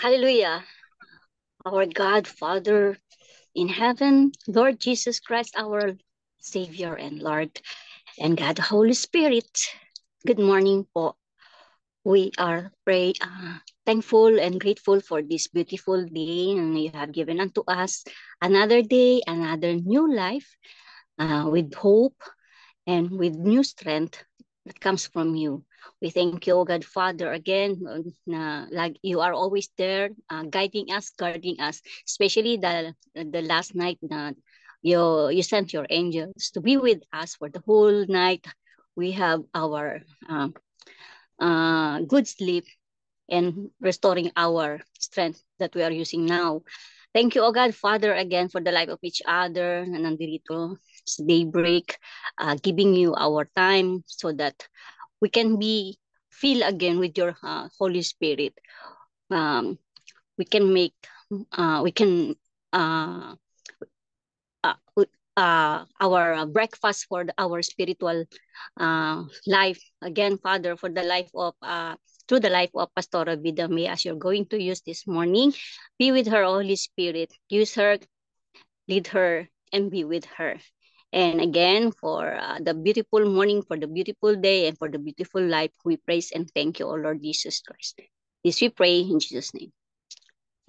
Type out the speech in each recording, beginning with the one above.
Hallelujah. Our God, Father in heaven, Lord Jesus Christ, our Savior and Lord, and God, the Holy Spirit. Good morning po. We are thankful and grateful for this beautiful day and you have given unto us another day, another new life with hope and with new strength that comes from you. We thank you, O God Father, again, na like you are always there, guiding us, guarding us, especially the last night na you sent your angels to be with us for the whole night. We have our good sleep and restoring our strength that we are using now. Thank you, O God, Father, again for the life of each other na nandito sa daybreak, giving you our time so that we can be filled again with your Holy Spirit. Um, we can make, we can uh, uh, our breakfast for our spiritual life. Again, Father, for the life of through the life of Pastora Vidame as you're going to use this morning, be with her, Holy Spirit. Use her, lead her, and be with her. And again, for the beautiful morning, for the beautiful day, and for the beautiful life, we praise and thank you, O Lord Jesus Christ. This we pray in Jesus' name.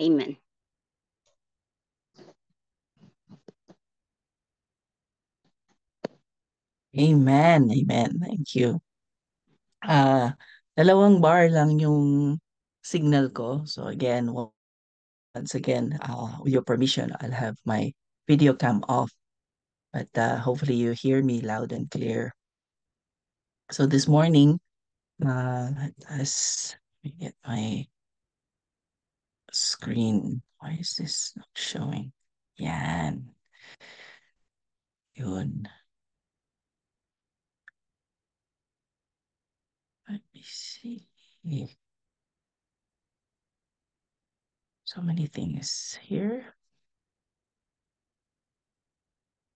Amen. Amen, amen. Thank you. Dalawang bar lang yung signal ko. So again, once again, with your permission, I'll have my video cam off. But hopefully you hear me loud and clear. So this morning, let us let me get my screen. Why is this not showing? Yan. Yun. Let me see. So many things here.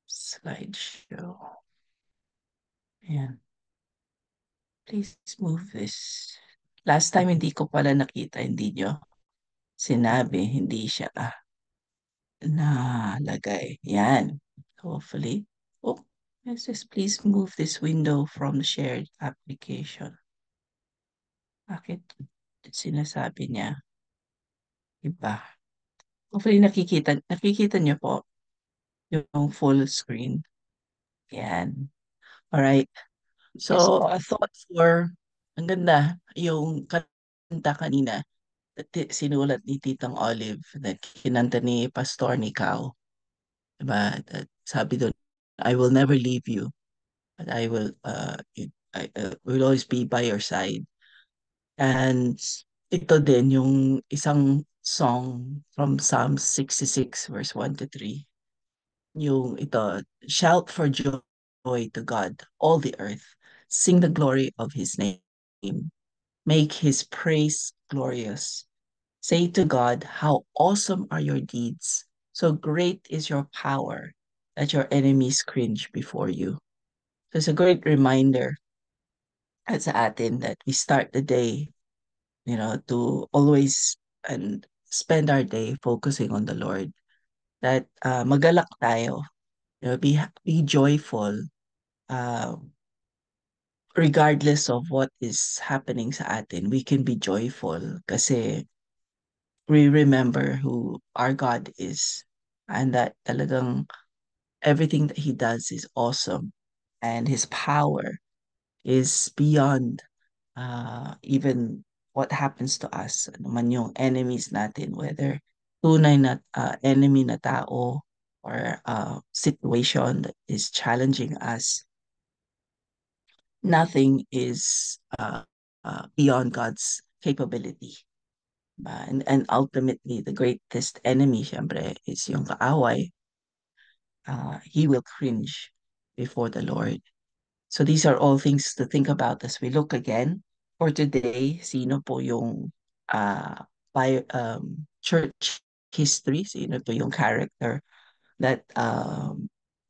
Slideshow. Ayan. Please move this. Last time hindi ko pala nakita, hindi nyo sinabi, hindi siya nalagay. Yan. Hopefully. Oh, it says please move this window from the shared application. Bakit sinasabi niya iba? Hopefully nakikita niyo po yung full screen. Yan. Alright. Yes, So, po. a thought for, ang ganda, yung kanta kanina, sinulat ni Titang Olive na kinanta ni Pastor Nicao. Diba? Sabi doon, I will never leave you, but I will always be by your side. And ito din yung isang song from Psalm 66 verse 1 to 3. Yung ito, shout for joy to God, all the earth. Sing the glory of his name. Make his praise glorious. Say to God, how awesome are your deeds. So great is your power that your enemies cringe before you. So it's a great reminder sa atin that we start the day, to always and spend our day focusing on the Lord. That magalak tayo, be joyful, uh, regardless of what is happening sa atin. We can be joyful kasi we remember who our God is and that talagang everything that He does is awesome and His power is beyond even what happens to us. Ano man yung enemies natin, whether tunay na enemy na tao or situation that is challenging us, nothing is beyond God's capability. And ultimately, the greatest enemy, syempre, is yung kaaway. He will cringe before the Lord. So these are all things to think about as we look again. For today, sino po yung church history, sino po yung character that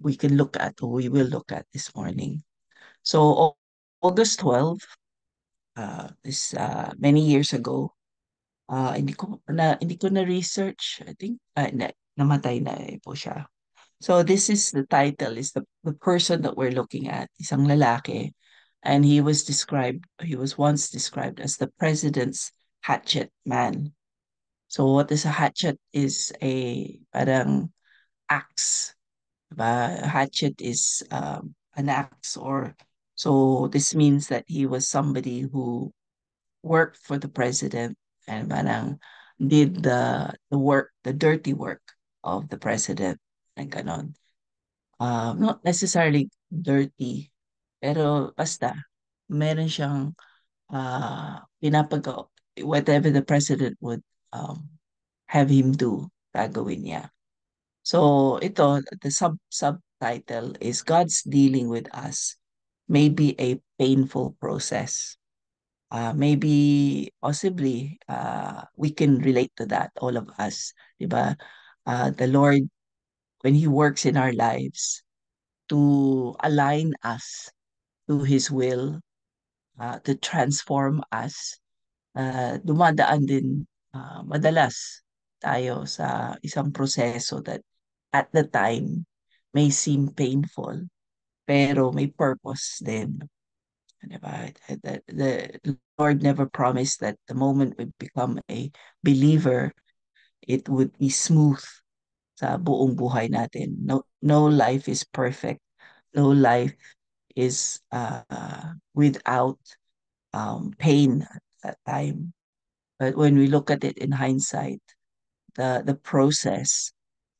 we can look at or we will look at this morning. So August 12, this many years ago. Hindi ko na research. I think namatay na po siya. So this is the title, is the person that we're looking at, isang lalaki, and he was once described as the president's hatchet man. So what is a hatchet? Is a parang axe. Diba? A hatchet is an axe, or so this means that he was somebody who worked for the president and parang did the work, the dirty work of the president. And ganon. Not necessarily dirty, pero basta, meron siyang pinapagawa, whatever the president would um, have him do, gagawin niya. So ito, the subtitle is God's dealing with us may be a painful process. Maybe, possibly, we can relate to that, all of us, diba? The Lord, when He works in our lives to align us to His will, to transform us, dumadaan din madalas tayo sa isang proseso that at the time may seem painful, pero may purpose din. Diba? The Lord never promised that the moment we become a believer, it would be smooth sa buong buhay natin. No life is perfect. No life is without pain at that time. But when we look at it in hindsight, the process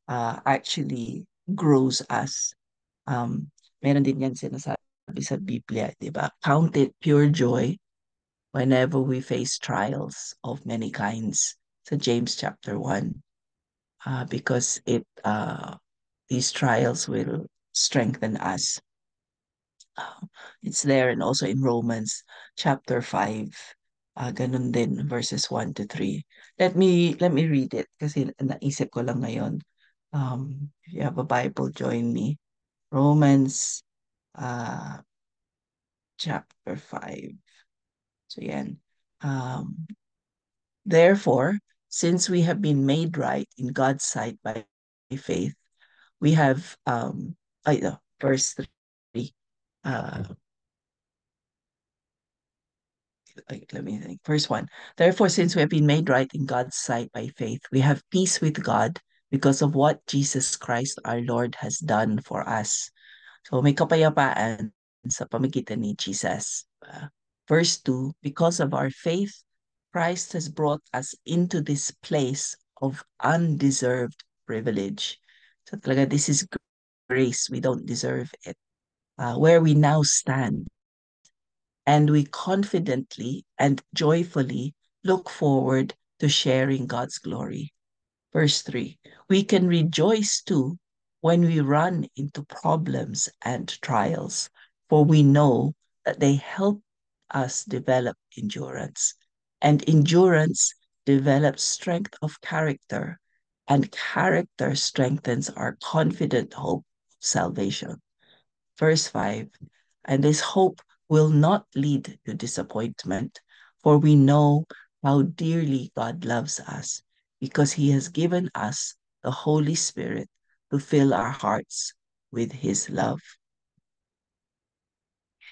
actually grows us. Meron din yan sinasabi sa Biblia, di ba? Count it pure joy whenever we face trials of many kinds. So James chapter 1, because these trials will strengthen us. It's there, and also in Romans chapter 5. Ganun din, verses 1 to 3. Let me read it kasi naisip ko lang ngayon. If you have a Bible, join me. Romans uh, chapter 5. So yan. Therefore, since we have been made right in God's sight by faith, we have verse 3. Let me think. Verse 1. Therefore, since we have been made right in God's sight by faith, we have peace with God because of what Jesus Christ our Lord has done for us. So may kapayapaan sa pamagitan ni Jesus. Verse 2, because of our faith, Christ has brought us into this place of undeserved privilege. So talaga, this is grace. We don't deserve it. Where we now stand, and we confidently and joyfully look forward to sharing God's glory. Verse 3, we can rejoice too when we run into problems and trials, for we know that they help us develop endurance. And endurance develops strength of character, and character strengthens our confident hope of salvation. Verse 5, and this hope will not lead to disappointment, for we know how dearly God loves us, because He has given us the Holy Spirit to fill our hearts with His love.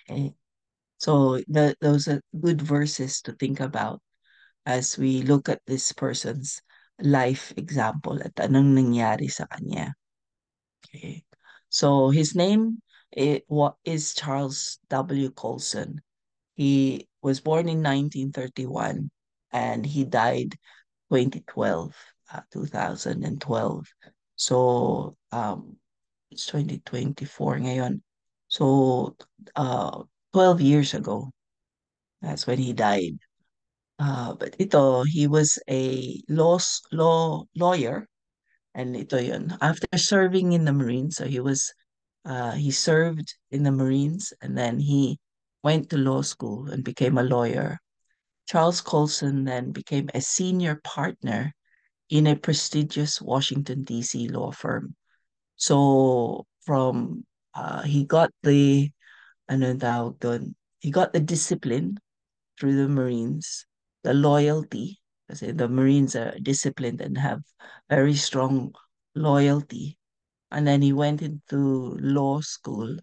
Okay. So those are good verses to think about as we look at this person's life example at anong nangyari sa kanya. Okay. So his name what is Charles W. Colson. He was born in 1931 and he died 2012, 2012. So it's 2024 ngayon. So 12 years ago, that's when he died. But he was a lawyer, and ito yun. After serving in the Marines, so he served in the Marines, and then he went to law school and became a lawyer. Charles Colson then became a senior partner in a prestigious Washington, D.C. law firm. So he got the, ano tawag doon, he got the discipline through the Marines, the loyalty, kasi the Marines are disciplined and have very strong loyalty. And then he went into law school,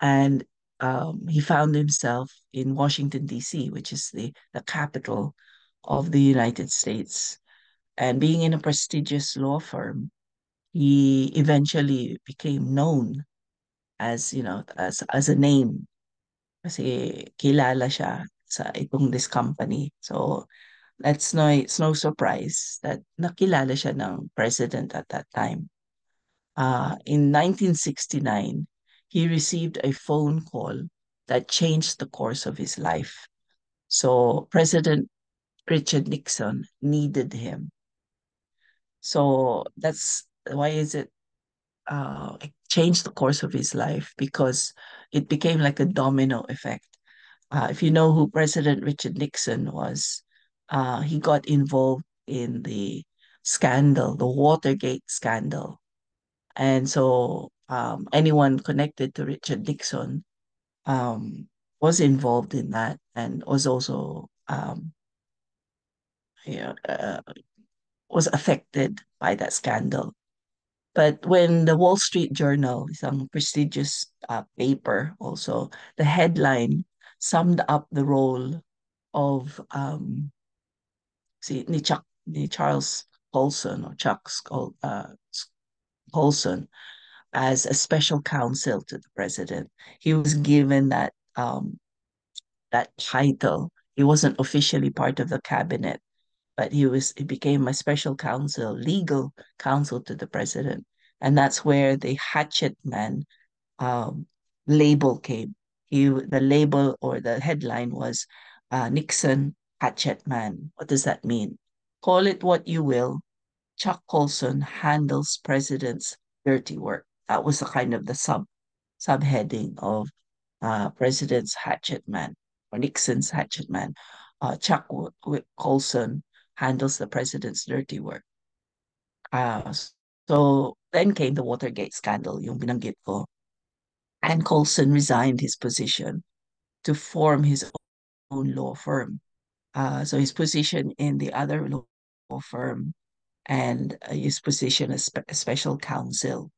and he found himself in Washington, D.C., which is the capital of the United States. And being in a prestigious law firm, he eventually became known as, as a name. Kasi kilala siya sa itong this company. So it's no surprise that nakilala siya ng president at that time. In 1969, he received a phone call that changed the course of his life. So President Richard Nixon needed him. So that's why is it changed the course of his life, because it became like a domino effect. If you know who President Richard Nixon was, he got involved in the scandal, the Watergate scandal. And so anyone connected to Richard Nixon um, was involved in that and was also you know, uh, was affected by that scandal. But when the Wall Street Journal, some prestigious paper also, the headline summed up the role of ni Charles Colson or Colson as a special counsel to the president. He was given that title. He wasn't officially part of the cabinet, but he became a special counsel, legal counsel to the president. And that's where the hatchet man um, label came. The label or the headline was Nixon Hatchet Man. What does that mean? Call it what you will. Chuck Colson handles president's dirty work. That was the kind of the subheading of President's Hatchet Man or Nixon's Hatchet Man. Colson handles the president's dirty work. Uh, so then came the Watergate scandal, yung binanggit ko. And Colson resigned his position to form his own law firm. So his position in the other law firm and his position as special counsel.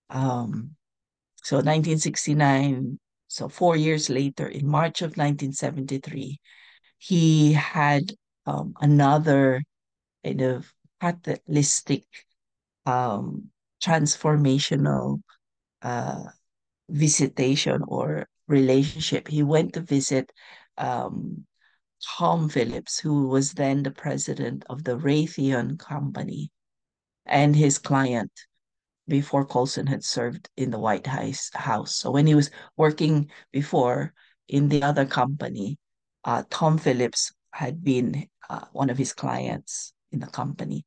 Um, so 1969, so 4 years later, in March of 1973, he had another kind of catalytic, um, transformational uh, visitation or relationship. He went to visit um, Tom Phillips, who was then the president of the Raytheon Company, and his client before Colson had served in the White House. So when he was working before in the other company, Tom Phillips had been one of his clients in the company.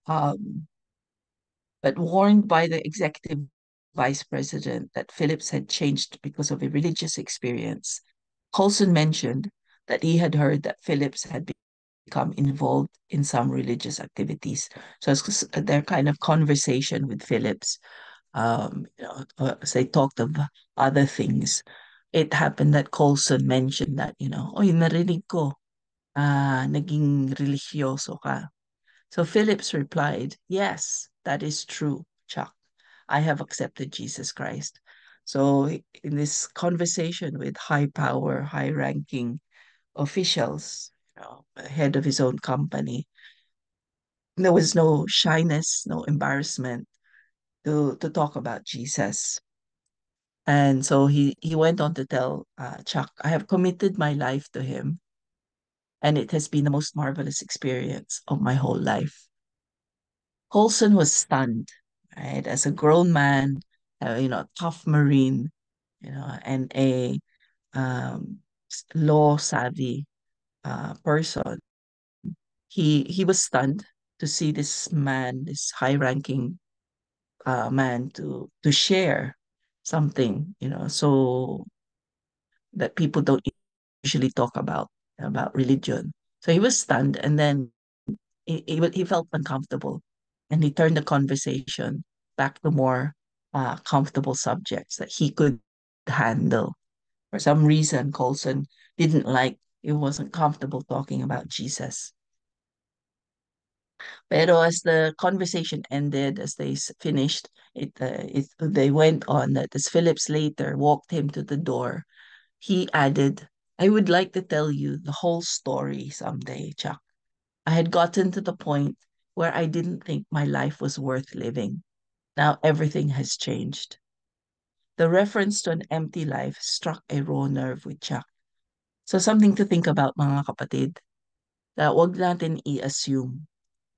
Um, but warned by the executive vice president that Phillips had changed because of a religious experience, Colson mentioned that he had heard that Phillips had become involved in some religious activities. So it's their kind of conversation with Phillips, as they talked of other things. It happened that Colson mentioned that, oy, narinig ko, naging religyoso ka. So Phillips replied, yes, that is true, Chuck. I have accepted Jesus Christ. So in this conversation with high power, high ranking officials, head of his own company, there was no shyness, no embarrassment to talk about Jesus. And so he went on to tell Chuck, I have committed my life to him, and it has been the most marvelous experience of my whole life. Colson was stunned, right? As a grown man, tough Marine, and a um, law savvy person. He was stunned to see this man, this high ranking man, to share something, so that people don't usually talk about religion. So he was stunned, and then he felt uncomfortable, and he turned the conversation back to more comfortable subjects that he could handle. For some reason, Colson didn't like, he wasn't comfortable talking about Jesus. Pero as the conversation ended, as they finished, they went on that as Phillips later walked him to the door, he added, I would like to tell you the whole story someday, Chuck. I had gotten to the point where I didn't think my life was worth living. Now everything has changed. The reference to an empty life struck a raw nerve with Chuck. So something to think about, mga kapatid, that wag natin i-assume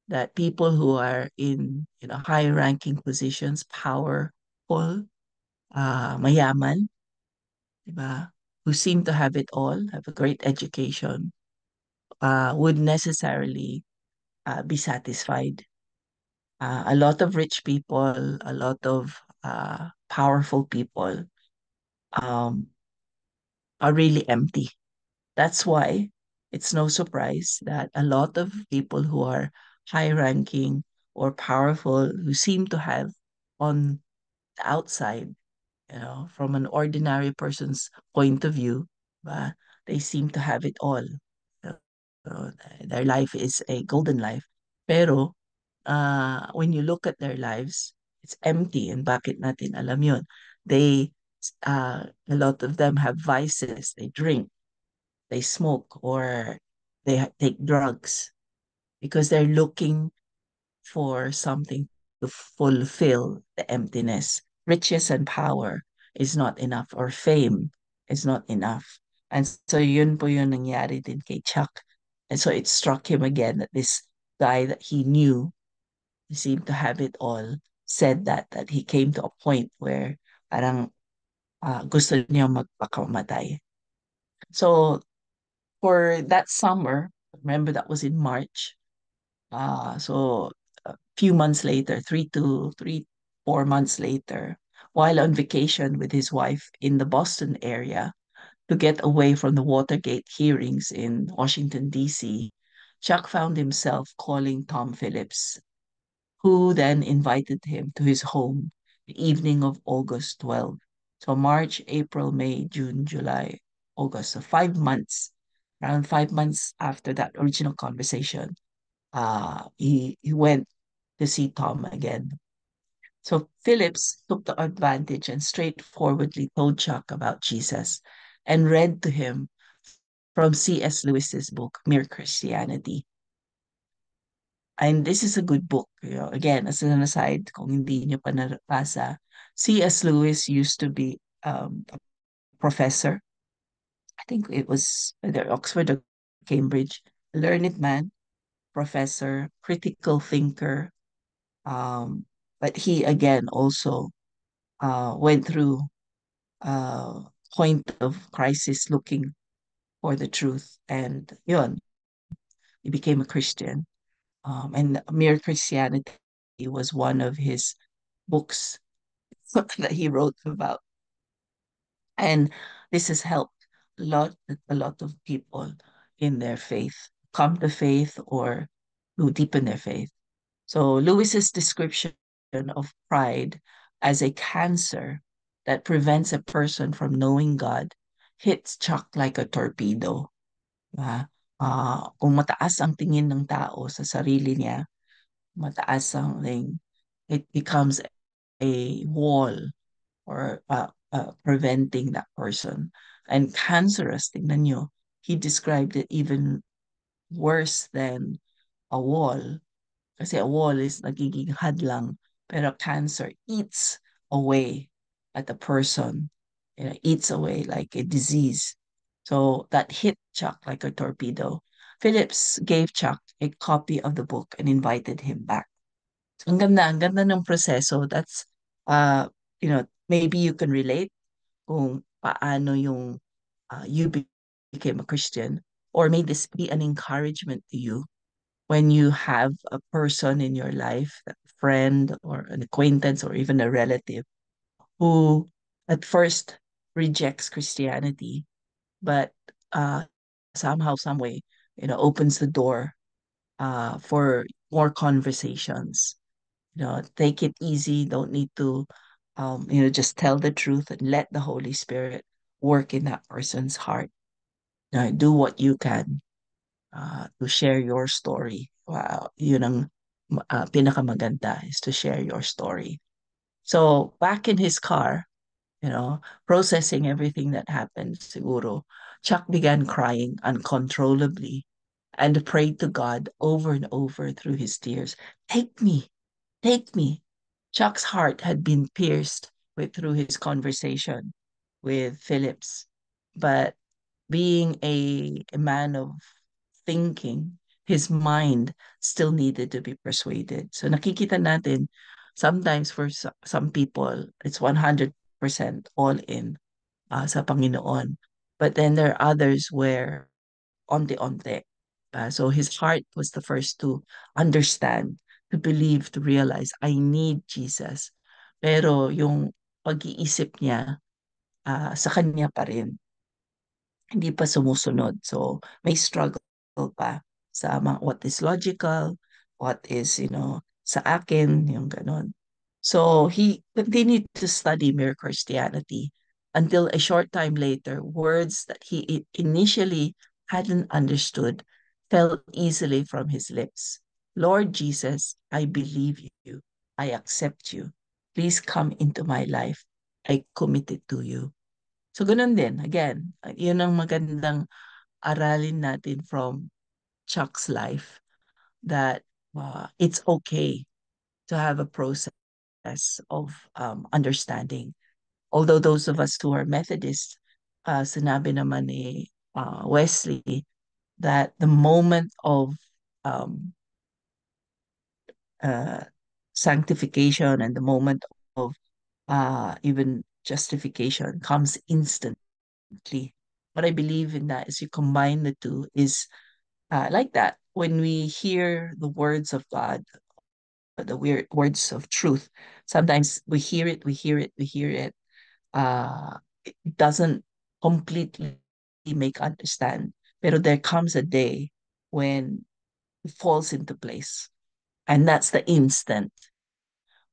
that people who are in high-ranking positions, powerful, mayaman, diba, who seem to have it all, have a great education, would necessarily be satisfied. A lot of rich people, a lot of powerful people um, are really empty. That's why it's no surprise that a lot of people who are high ranking or powerful, who seem to have on the outside, from an ordinary person's point of view, uh, they seem to have it all. So, their life is a golden life. Pero when you look at their lives, it's empty. And bakit natin alam yun? They, a lot of them have vices. They drink, they smoke, or they take drugs because they're looking for something to fulfill the emptiness. Riches and power is not enough, or fame is not enough. And so yun po yun nangyari din kay Chuck. And so it struck him again that this guy that he knew, he seemed to have it all, said that he came to a point where parang gusto niya magpakamatay. So for that summer, remember that was in March. So a few months later, 4 months later, while on vacation with his wife in the Boston area to get away from the Watergate hearings in Washington, D.C., Chuck found himself calling Tom Phillips, who then invited him to his home the evening of August 12th. So March, April, May, June, July, August. So 5 months, around 5 months after that original conversation, he went to see Tom again. So Phillips took the advantage and straightforwardly told Chuck about Jesus and read to him from C.S. Lewis's book, Mere Christianity. And this is a good book. Again, as an aside, kung hindi niyo pa nabasa, C.S. Lewis used to be a professor. I think it was either Oxford or Cambridge. A learned man, professor, critical thinker. Um, but he again also went through a point of crisis looking for the truth. And yun, he became a Christian. And Mere Christianity was one of his books that he wrote about. And this has helped a lot of people in their faith come to faith or to deepen their faith. So Lewis's description of pride as a cancer that prevents a person from knowing God hits Chuck like a torpedo. Diba? Kung mataas ang tingin ng tao sa sarili niya, mataas ang it becomes a wall or preventing that person. And cancerous, tingnan nyo, he described it even worse than a wall. Kasi a wall is nagiging hadlang, pero cancer eats away at a person. Eats away like a disease. So that hit Chuck like a torpedo. Phillips gave Chuck a copy of the book and invited him back. So ang ganda ng proseso. That's, maybe you can relate kung paano yung you became a Christian, or may this be an encouragement to you when you have a person in your life, a friend or an acquaintance or even a relative who at first rejects Christianity, but uh, somehow, some way, opens the door for more conversations. Take it easy. Don't need to, just tell the truth and let the Holy Spirit work in that person's heart. Do what you can to share your story. Wow, yun ang pinakamaganda is to share your story. So back in his car, processing everything that happened, siguro, Chuck began crying uncontrollably and prayed to God over and over through his tears. Take me, take me. Chuck's heart had been pierced through his conversation with Phillips, but being a man of thinking, his mind still needed to be persuaded. So nakikita natin, sometimes for some people, it's 100% all in sa Panginoon. But then there are others where onte-onte. So his heart was the first to understand, to believe, to realize, I need Jesus. Pero yung pag-iisip niya, sa kanya pa rin, hindi pa sumusunod. So may struggle pa sa what is logical, what is, sa akin, yung ganon. So he continued to study Mere Christianity until a short time later, words that he initially hadn't understood fell easily from his lips. Lord Jesus, I believe you. I accept you. Please come into my life. I commit it to you. So ganun din, again, yun ang magandang aralin natin from Chuck's life, that it's okay to have a process of understanding. Although those of us who are Methodist, sinabi naman ni Wesley that the moment of um, uh, sanctification and the moment of even justification comes instantly. What I believe in that is you combine the two is like that. When we hear the words of God, the weird words of truth, sometimes we hear it. It doesn't completely make understand. But there comes a day when it falls into place. And that's the instant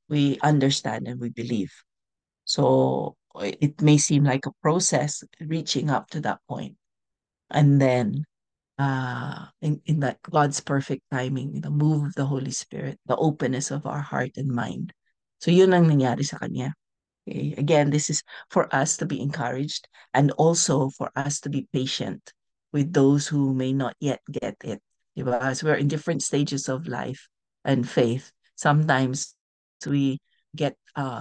we understand and we believe. So it may seem like a process reaching up to that point. And then in that God's perfect timing, the move of the Holy Spirit, the openness of our heart and mind. So yun ang nangyari sa kanya. Okay? Again, this is for us to be encouraged and also for us to be patient with those who may not yet get it. Diba? As we're in different stages of life and faith, sometimes we get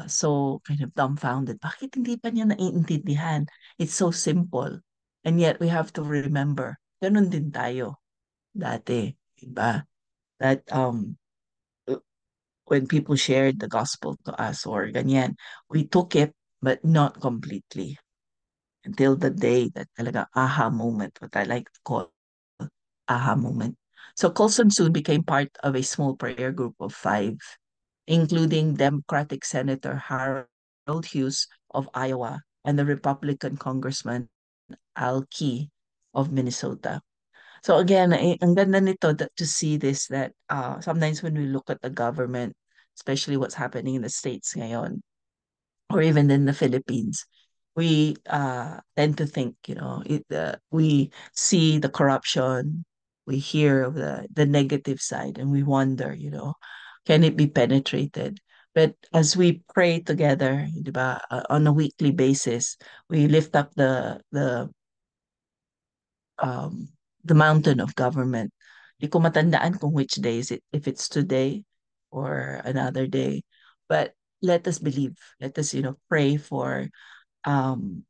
so kind of dumbfounded. Bakit hindi pa niya naiintindihan? It's so simple. And yet we have to remember, ganun din tayo dati. Diba? That when people shared the gospel to us or ganyan, we took it, but not completely until the day that talaga aha moment, what I like to call aha moment. So Colson soon became part of a small prayer group of 5, including Democratic Senator Harold Hughes of Iowa and the Republican Congressman Al Key of Minnesota. So again, ang ganda nito to see this, that sometimes when we look at the government, especially what's happening in the States ngayon, or even in the Philippines, we tend to think, we see the corruption, we hear of the negative side, and we wonder, can it be penetrated? But as we pray together, diba, on a weekly basis, we lift up um, the mountain of government. Di ko matandaan kung which day is it, if it's today or another day. But let us believe. Let us, pray for um,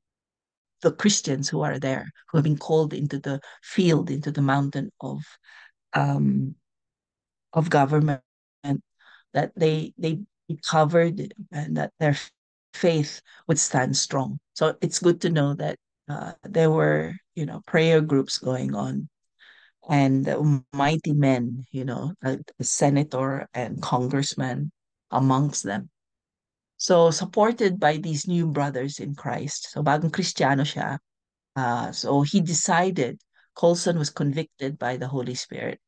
the Christians who are there, who have been called into the field, into the mountain um, of government, that they be covered and that their faith would stand strong. So it's good to know that there were, prayer groups going on and mighty men, a senator and congressman amongst them. So supported by these new brothers in Christ. So bagong Kristiyano siya. So he decided, Colson was convicted by the Holy Spirit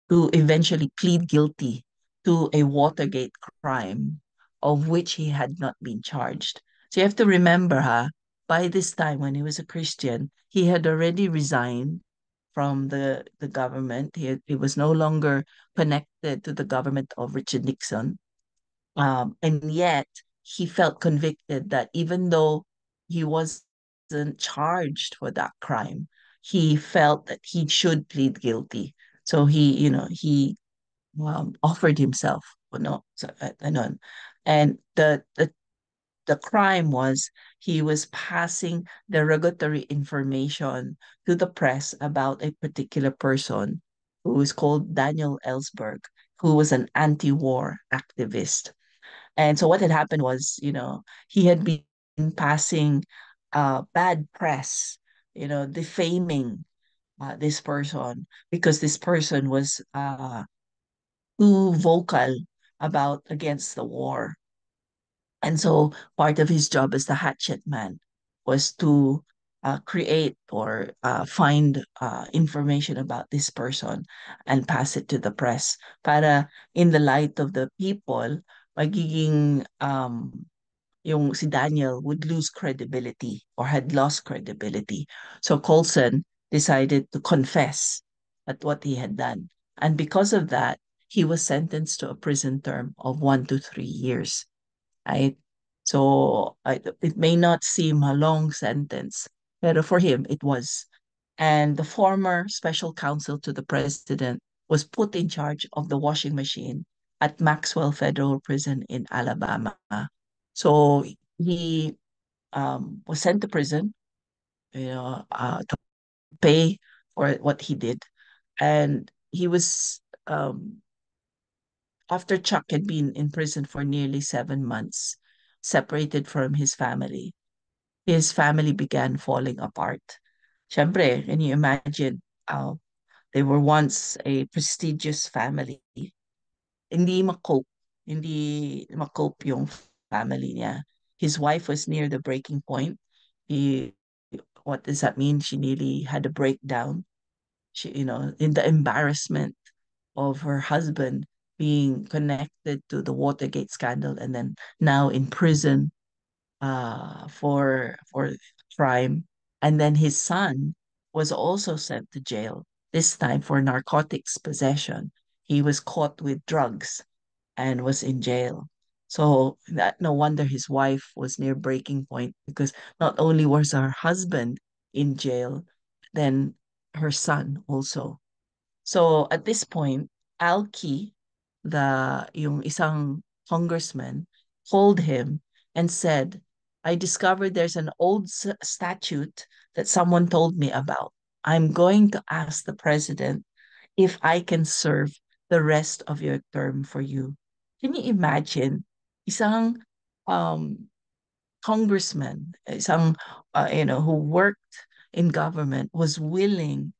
to eventually plead guilty to a Watergate crime of which he had not been charged. So you have to remember, by this time, when he was a Christian, he had already resigned from the government. He was no longer connected to the government of Richard Nixon. And yet he felt convicted that even though he wasn't charged for that crime, he felt that he should plead guilty. So he offered himself, no, so, and the crime was he was passing derogatory information to the press about a particular person who is called Daniel Ellsberg, who was an anti-war activist. And so what had happened was, he had been passing bad press, defaming this person because this person was too vocal about against the war. And so part of his job as the hatchet man was to create or find information about this person and pass it to the press para in the light of the people, magiging yung si Daniel would lose credibility or had lost credibility. So Colson decided to confess at what he had done. And because of that, he was sentenced to a prison term of 1 to 3 years. Right? So it may not seem a long sentence, but for him it was. And the former special counsel to the president was put in charge of the washing machine at Maxwell Federal Prison in Alabama. So he was sent to prison, to pay for what he did. And he was, after Chuck had been in prison for nearly 7 months, separated from his family began falling apart. Siyempre, can you imagine? They were once a prestigious family. Hindi makope, hindi makope yung family niya. His wife was near the breaking point. He, what does that mean? She nearly had a breakdown. In the embarrassment of her husband being connected to the Watergate scandal and then now in prison for crime. And then his son was also sent to jail, this time for narcotics possession. He was caught with drugs and was in jail. So that no wonder his wife was near breaking point because not only was her husband in jail, then her son also. So at this point, Alki, yung isang congressman, called him and said, I discovered there's an old statute that someone told me about. I'm going to ask the president if I can serve the rest of your term for you. Can you imagine? Isang um, congressman, isang, who worked in government was willing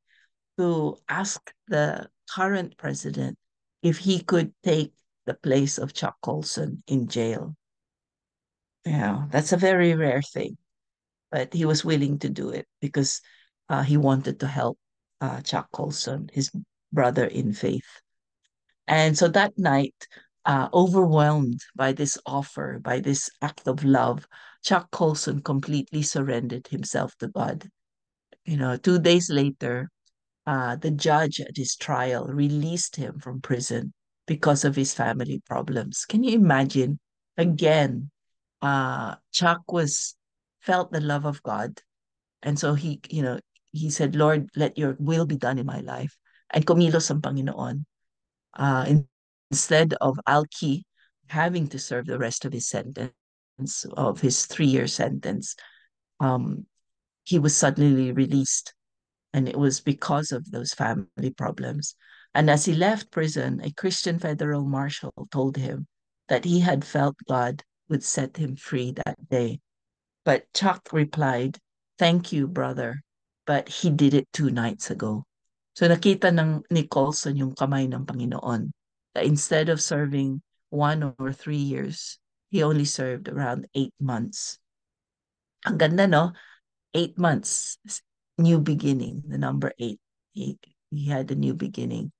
to ask the current president if he could take the place of Chuck Colson in jail. That's a very rare thing, but he was willing to do it because he wanted to help Chuck Colson, his brother in faith. And so that night, overwhelmed by this offer, by this act of love, Chuck Colson completely surrendered himself to God. 2 days later, the judge at his trial released him from prison because of his family problems. Can you imagine? Again, Chuck was felt the love of God, and so he said, "Lord, let Your will be done in my life." And kumilos ang Panginoon. Instead of Alki having to serve the rest of his sentence, of his 3 year sentence, um, he was suddenly released. And it was because of those family problems. And as he left prison, a Christian federal marshal told him that he had felt God would set him free that day. But Chuck replied, Thank you, brother, but he did it 2 nights ago. So nakita ni Colson yung kamay ng Panginoon. That instead of serving 1 or 3 years, he only served around 8 months. Ang ganda, no? 8 months, new beginning, the number eight. He had a new beginning.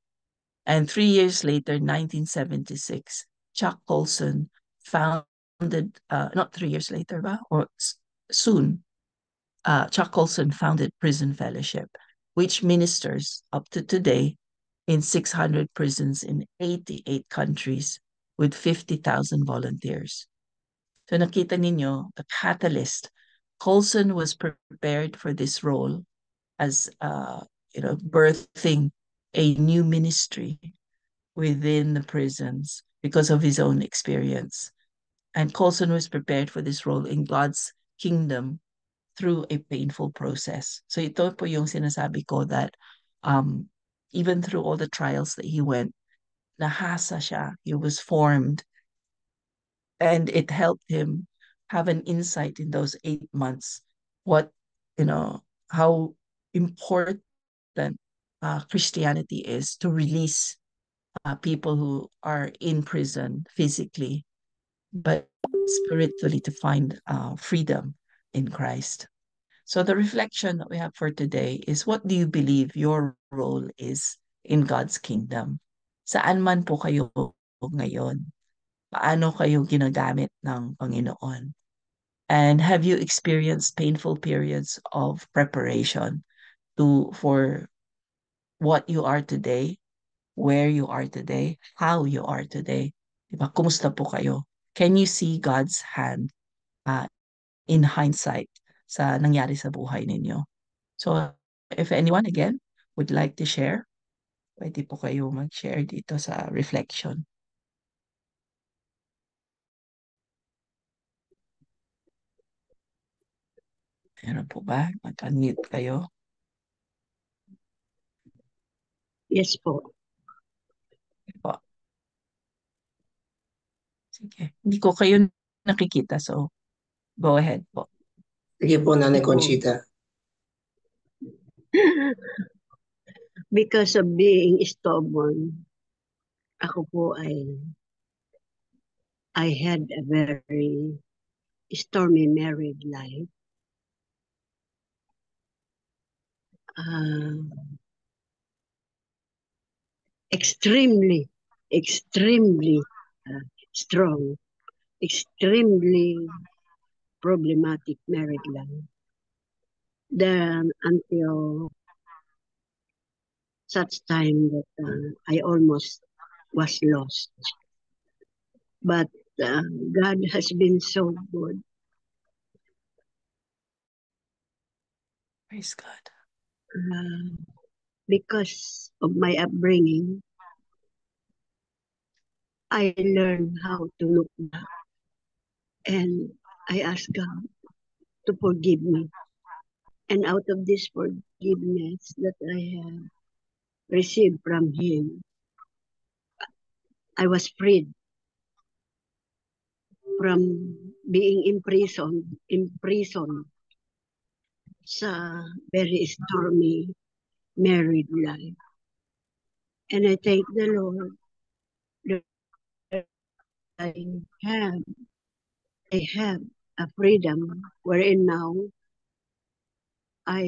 And 3 years later, 1976, Chuck Colson founded, not 3 years later, ba? Or soon, Chuck Colson founded Prison Fellowship, which ministers up to today in 600 prisons in 88 countries with 50,000 volunteers. So nakita ninyo, the catalyst. Colson was prepared for this role as birthing a new ministry within the prisons because of his own experience. And Colson was prepared for this role in God's kingdom through a painful process. So ito po yung sinasabi ko that even through all the trials that he went, nahasa siya, he was formed, and it helped him have an insight in those 8 months, what, how important Christianity is to release people who are in prison physically, but spiritually to find freedom in Christ. So the reflection that we have for today is, what do you believe your role is in God's kingdom? Saan man po kayo ngayon? Paano kayo ginagamit ng Panginoon? And have you experienced painful periods of preparation for what you are today, where you are today, how you are today? Diba? Kumusta po kayo? Can you see God's hand uh, in hindsight sa nangyari sa buhay ninyo? So if anyone again would like to share, pwede po kayo mag-share dito sa reflection. Meron po ba? Mag-unmute kayo. Yes po. Po. Sige. Hindi ko kayo nakikita, so go ahead po. Sige po, Nanay Conchita. Because of being stubborn, ako po I had a very stormy married life. Extremely strong, extremely problematic married life. Then until such time that I almost was lost. But God has been so good. Praise God. Because of my upbringing, I learned how to look back, and I ask God to forgive me. And out of this forgiveness that I have received from Him, I was freed from being imprisoned sa very stormy married life. And I thank the Lord that I have a freedom wherein now I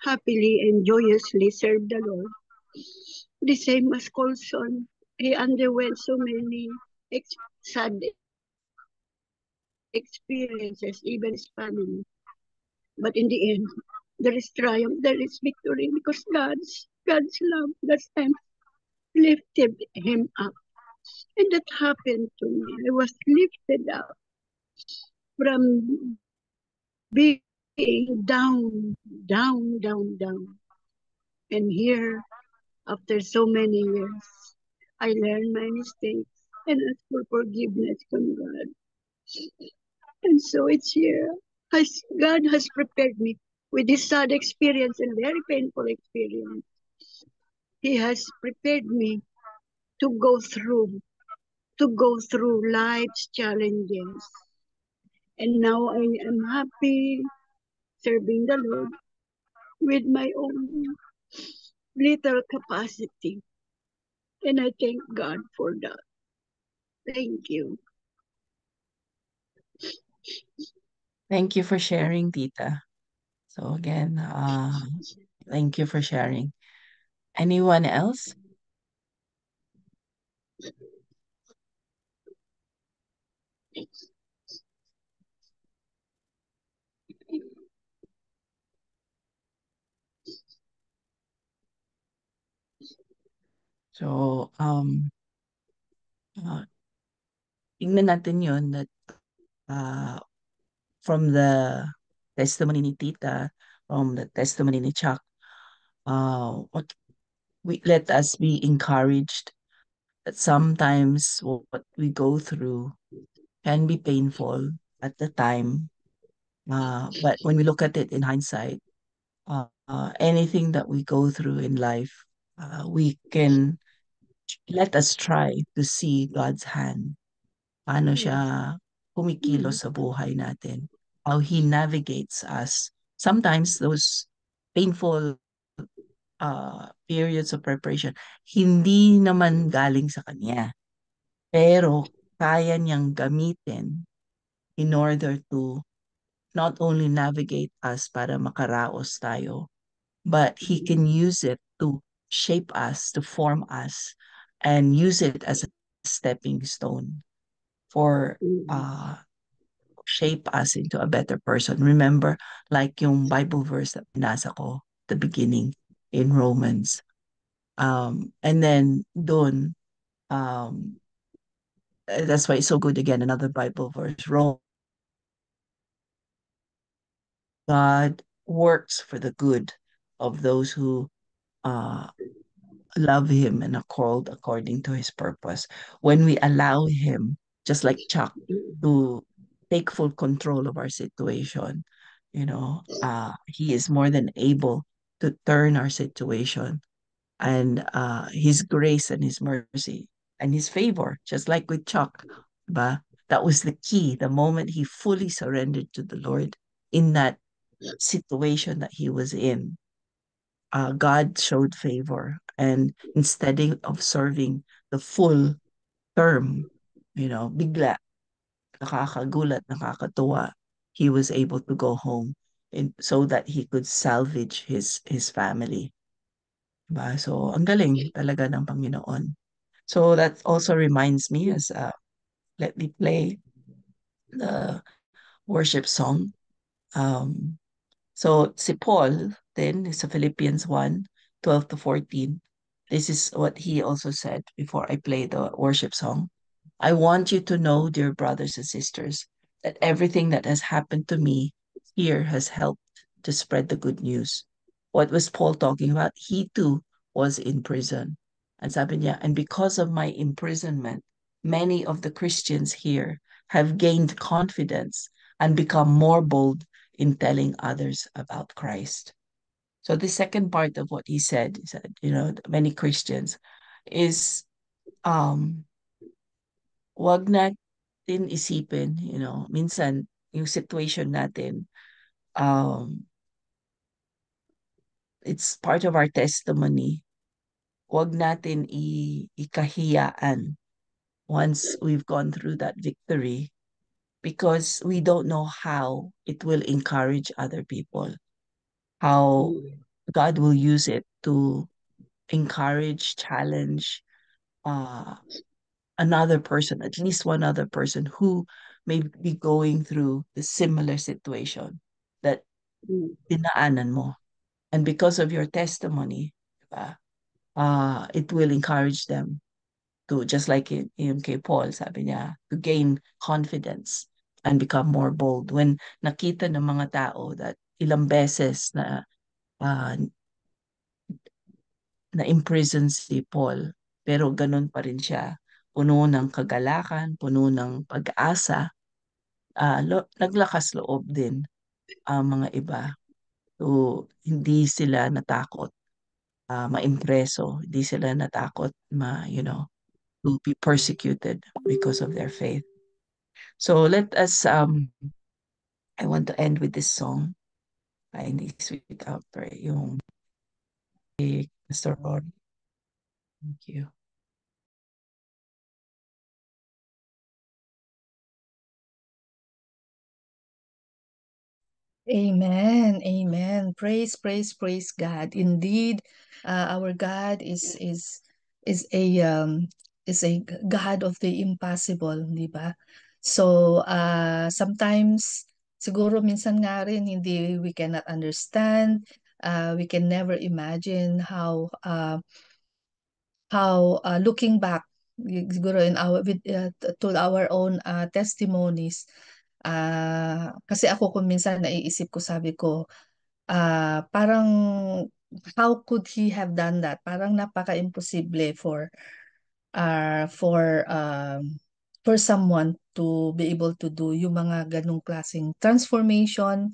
happily and joyously serve the Lord. The same as Colson, he underwent so many sad experiences, even his family. But in the end, there is triumph, there is victory, because God's love, God's time lifted him up. And that happened to me. I was lifted up from being down. And here, after so many years, I learned my mistakes and asked for forgiveness from God. And so it's here. God has prepared me with this sad experience and very painful experience. He has prepared me to go through life's challenges. And now I am happy serving the Lord with my own little capacity. And I thank God for that. Thank you. Thank you for sharing, Tita. So again, thank you for sharing. Anyone else? So, tingnan natin yun that uh, from the testimony ni Tita, from the testimony ni Chuck, what let us be encouraged that sometimes what we go through can be painful at the time. But when we look at it in hindsight, anything that we go through in life, we can let us try to see God's hand. Paano siya kumikilos sa buhay natin. How He navigates us. Sometimes those painful periods of preparation, hindi naman galing sa Kanya. Pero kaya niyang gamitin in order to not only navigate us para makaraos tayo, but He can use it to shape us, to form us, and use it as a stepping stone for shape us into a better person. Remember, like yung Bible verse that binasa ko, the beginning in Romans. And then doon, that's why it's so good again, another Bible verse. God works for the good of those who uh, love Him and are called according to His purpose. When we allow Him, just like Chuck, to take full control of our situation, He is more than able to turn our situation, and His grace and His mercy and His favor, just like with Chuck, ba? That was the key. The moment he fully surrendered to the Lord in that situation that he was in, God showed favor. And instead of serving the full term, bigla, nakakagulat, nakakatuwa, he was able to go home so that he could salvage his family. Diba? So, ang galing talaga ng Panginoon. So, that also reminds me as let me play the worship song. So, si Paul, then, sa Philippians 1:12 to 14, this is what he also said before I play the worship song. I want you to know, dear brothers and sisters, that everything that has happened to me here has helped to spread the good news. What was Paul talking about? He too was in prison. And sabi niya, and because of my imprisonment, many of the Christians here have gained confidence and become more bold in telling others about Christ. So the second part of what he said, many Christians, is wag natin isipin, minsan yung situation natin, it's part of our testimony. Wag natin ikahiyaan once we've gone through that victory, because we don't know how it will encourage other people, how God will use it to encourage, challenge another person, at least one other person who may be going through the similar situation that dinaanan mo. And because of your testimony, it will encourage them to, just like in kay Paul, sabi niya, to gain confidence and become more bold. When nakita ng mga tao that ilang beses na imprison si Paul, pero ganun pa rin siya, puno ng kagalakan, puno ng pag-asa, naglakas loob din ang mga iba. So, hindi sila natakot maimpreso, hindi sila natakot to be persecuted because of their faith. So let us, I want to end with this song by the Sweet Outbreak, yung Mr. Rory. Thank you. Amen. Amen. Praise, praise, praise God. Indeed, our God is a God of the impossible, di ba? So, sometimes siguro minsan nga rin we cannot understand, we can never imagine how looking back siguro to our own testimonies, kasi ako kung minsan naiisip ko, sabi ko, parang how could he have done that? Parang napaka-imposible for someone to be able to do yung mga ganong klaseng transformation,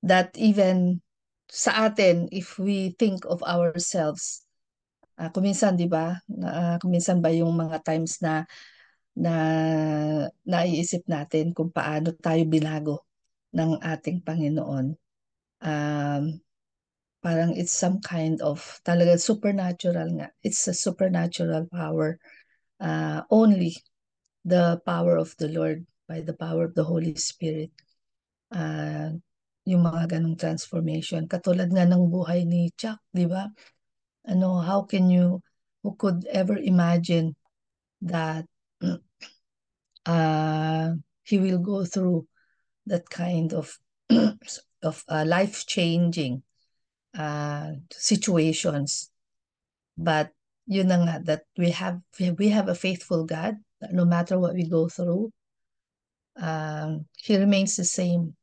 that even sa atin, if we think of ourselves, kuminsan, di ba? Kuminsan ba yung mga times na naiisip natin kung paano tayo binago ng ating Panginoon. Parang it's some kind of talaga supernatural nga. It's a supernatural power. Only the power of the Lord, by the power of the Holy Spirit. Yung mga ganong transformation. Katulad nga ng buhay ni Chuck, di ba? Who could ever imagine that he will go through that kind of life-changing situations. But yun na nga, that we have a faithful God, that no matter what we go through, He remains the same.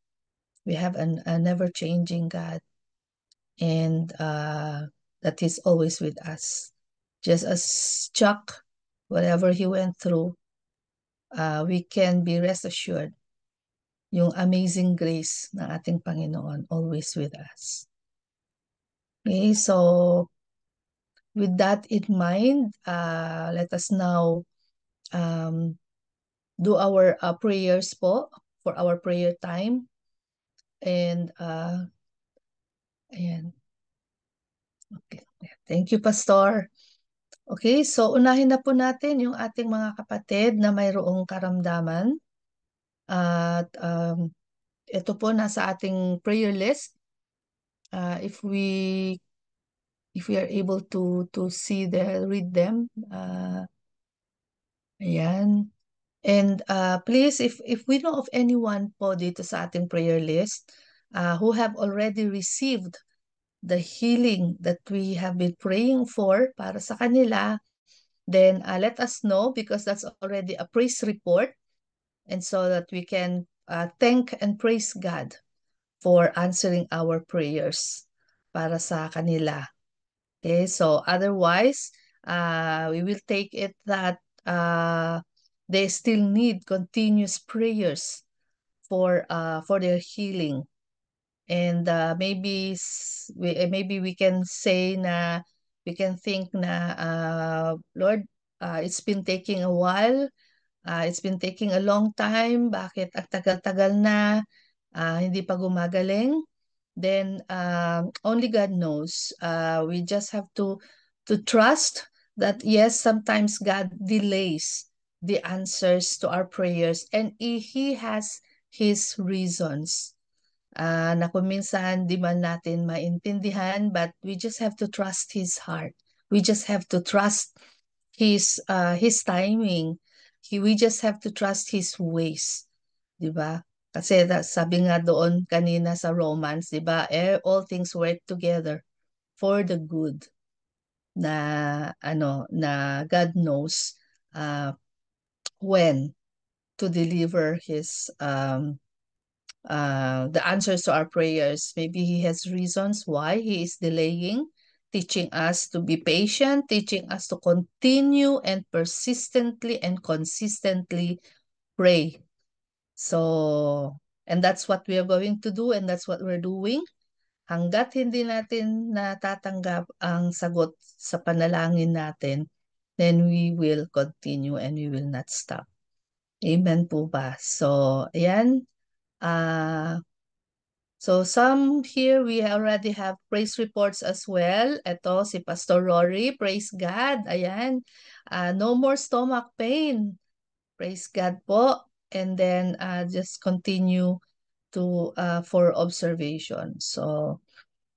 We have a never-changing God, and that He's always with us. Just as Chuck, whatever he went through, we can be rest assured yung amazing grace ng ating Panginoon always with us. Okay, so with that in mind, let us now do our prayers po for our prayer time. And ayan. Okay. Thank you, Pastor. Okay, so unahin na po natin yung ating mga kapatid na mayroong karamdaman. At ito po nasa ating prayer list. If we are able to read them. Ayan. And please, if we know of anyone po dito sa ating prayer list who have already received the healing that we have been praying for para sa kanila, then let us know, because that's already a praise report, and so that we can thank and praise God for answering our prayers para sa kanila. Okay, so otherwise, we will take it that they still need continuous prayers for their healing. And maybe we can say na, we can think na, Lord, it's been taking a while, it's been taking a long time, bakit ang tagal-tagal na, hindi pa gumagaling? Then only God knows. We just have to trust that yes, sometimes God delays the answers to our prayers, and He has His reasons. Na kung minsan di man natin maintindihan, but we just have to trust His heart. We just have to trust His timing. We just have to trust His ways. Di ba? Kasi sabi nga doon kanina sa Romans, di ba? All things work together for the good. Na God knows when to deliver His the answers to our prayers. Maybe He has reasons why He is delaying, teaching us to be patient, teaching us to continue and persistently and consistently pray. So, and that's what we are going to do, and that's what we're doing. Hanggat hindi natin natatanggap ang sagot sa panalangin natin, then we will continue and we will not stop. Amen po ba? So, ayan. So some here, we already have praise reports as well. Ito, si Pastor Rory, praise God. Ayan. No more stomach pain. Praise God po. And then just continue to for observation. So,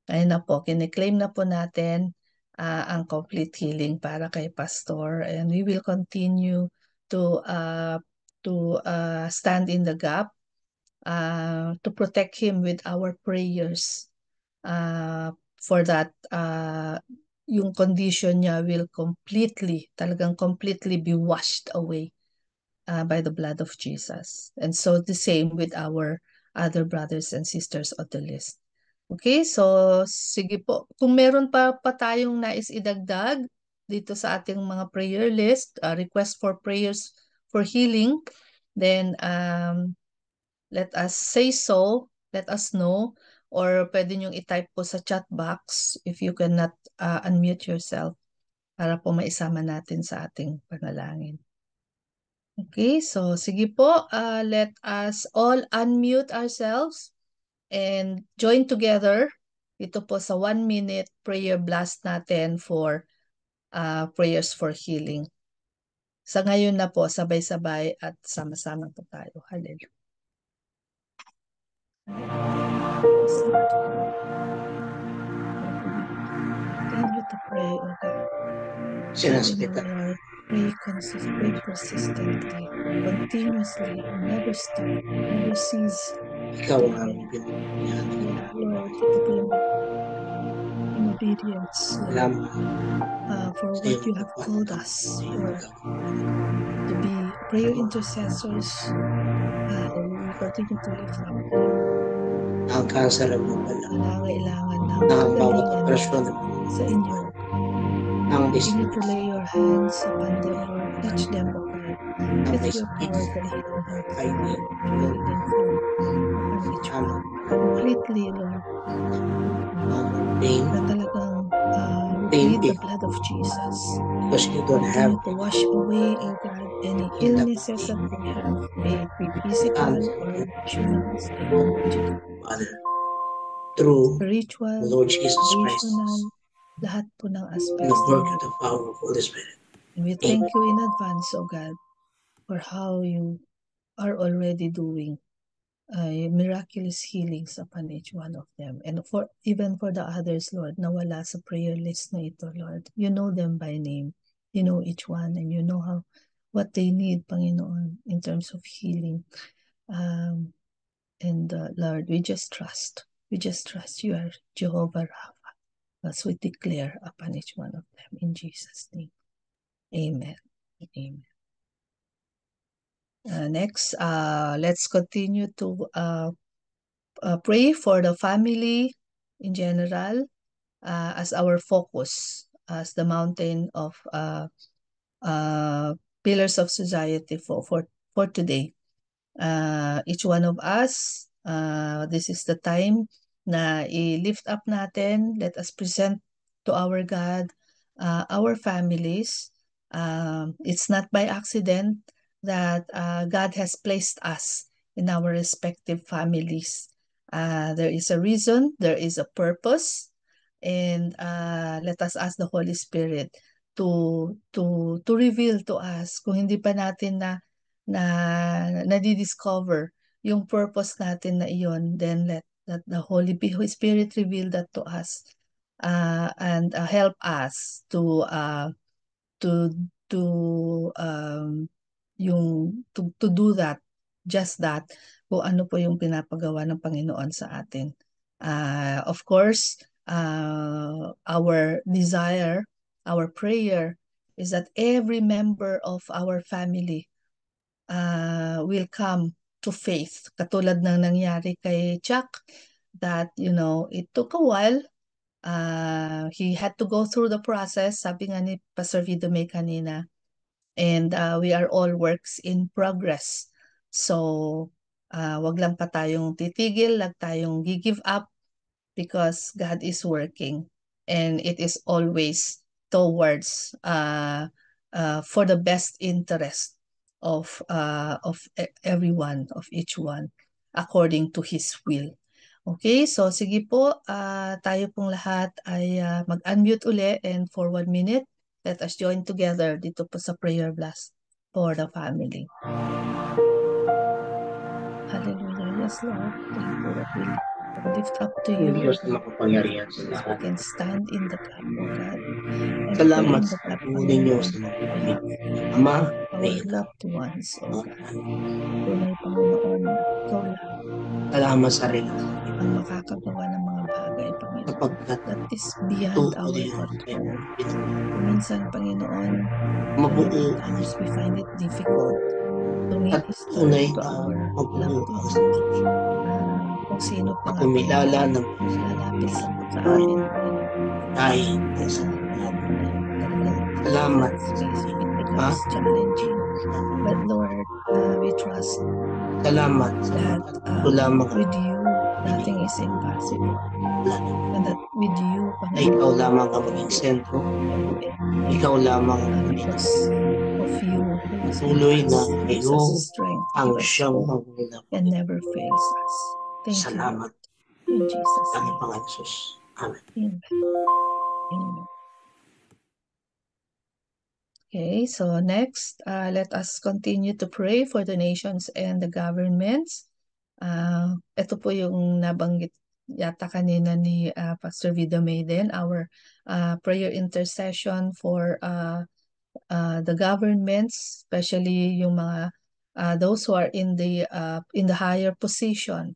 ayun na po. Kiniklaim na po natin ang complete healing para kay Pastor. And we will continue to stand in the gap, to protect him with our prayers for that yung condition niya will talagang completely be washed away by the blood of Jesus. And so the same with our other brothers and sisters on the list. Okay, so sige po. Kung meron pa tayong nais idagdag dito sa ating mga prayer list, request for prayers for healing, then let us say so, let us know, or pwede niyong i-type po sa chat box if you cannot unmute yourself para po maisama natin sa ating panalangin. Okay, so sige po, let us all unmute ourselves and join together dito po sa 1-minute prayer blast natin for prayers for healing. Sa ngayon na po, sabay-sabay at sama-sama po tayo. Hallelujah. Continue to pray, okay? Sinasalita. Pray persistently, continuously, never stop, never cease. Ikaw ang aming pinagpapayaan. Lord, ito po yung in obedience, Lord, for what you have called us for, to be prayer intercessors, and we continue to lift up ang cancer at pala. nangangailangan ng Ang bawat pagalingan operasyon sa inyo. ang Continue to lay your hands upon them, Lord. Touch them, O God. With may your sakit power, the healing hand of ay God, healing flow upon each one. Completely, Lord. pain, Na talagang with the blood of Jesus. because you don't have Continue to wash away, O God, any illnesses that they have, may it be physical or emotional, psychological, Father, through spiritual, the Lord Jesus Christ, relational, lahat po ng and aspects. the work of the power of Holy Spirit. And we thank you in advance, O God, for how you are already doing miraculous healings upon each one of them. And for even for the others, Lord, na wala sa prayer list na ito, Lord. You know them by name. You know each one, and you know what they need, Panginoon, in terms of healing. And Lord, we just trust. We just trust you are Jehovah Rapha, as we declare upon each one of them in Jesus' name. Amen. Amen. Next, let's continue to pray for the family in general as our focus, as the mountain of pillars of society for today. Each one of us, this is the time na i-lift up natin. Let us present to our God our families. It's not by accident that God has placed us in our respective families. There is a reason, there is a purpose, and let us ask the Holy Spirit to reveal to us kung hindi pa natin na-discover yung purpose natin na iyon, then let the Holy Spirit reveal that to us and help us to do that, just that, kung ano po yung pinapagawa ng Panginoon sa atin. Of course, our desire, our prayer is that every member of our family will come to faith. Katulad ng nangyari kay Chuck, that, it took a while. He had to go through the process, sabi nga ni Pastor Vidome kanina. And we are all works in progress. So, wag lang pa tayong titigil, wag tayong give up, because God is working. And it is always towards for the best interest of everyone, of each one, according to His will. Okay, so sige po, tayo pong lahat ay mag-unmute uli, and for 1 minute, let us join together dito po sa prayer blast for the family. Hallelujah. Yes, Lord. Thank you that we lift up to you. Diyos na makapangyarihan sa We lahat. can stand in the gap, oh God. And Salamat pray in the sa gap, pagmuli niyo sa mga kapatid. Ama, our loved ones, oh Ikaw. God. Tunay, Panginoon, ikaw lang Salamat sa relasyon. ang makakagawa ng mga bagay, Panginoon. sapagkat that is beyond our tutuloy yung control. pinag- Minsan, Panginoon, mabuo many times we find it difficult to at minister tunay to na our mabuo loved ang ones. Kung sino pa na nga, kumilala Panginoon, ng lalapit sa amin, Panginoon. dahil God, talagang salamat it becomes challenging. But Lord, we trust salamat that ito lamang with you, nothing is impossible. And that with you, na ikaw Panginoon, lamang ang maging sentro, do anything ikaw lamang ang because of you who is with tuloy na us, gives kayo us strength, ang gives us siyang hope, magulang. and never fails us. Thank you, Salamat, Lord. In Jesus' Panginoon name. Panginoon Jesus. Amen. Amen. Amen. Okay, so next, let us continue to pray for the nations and the governments. Ito po yung nabanggit yata kanina ni Pastor Vida Maiden, our prayer intercession for the governments, especially yung mga those who are in the higher position.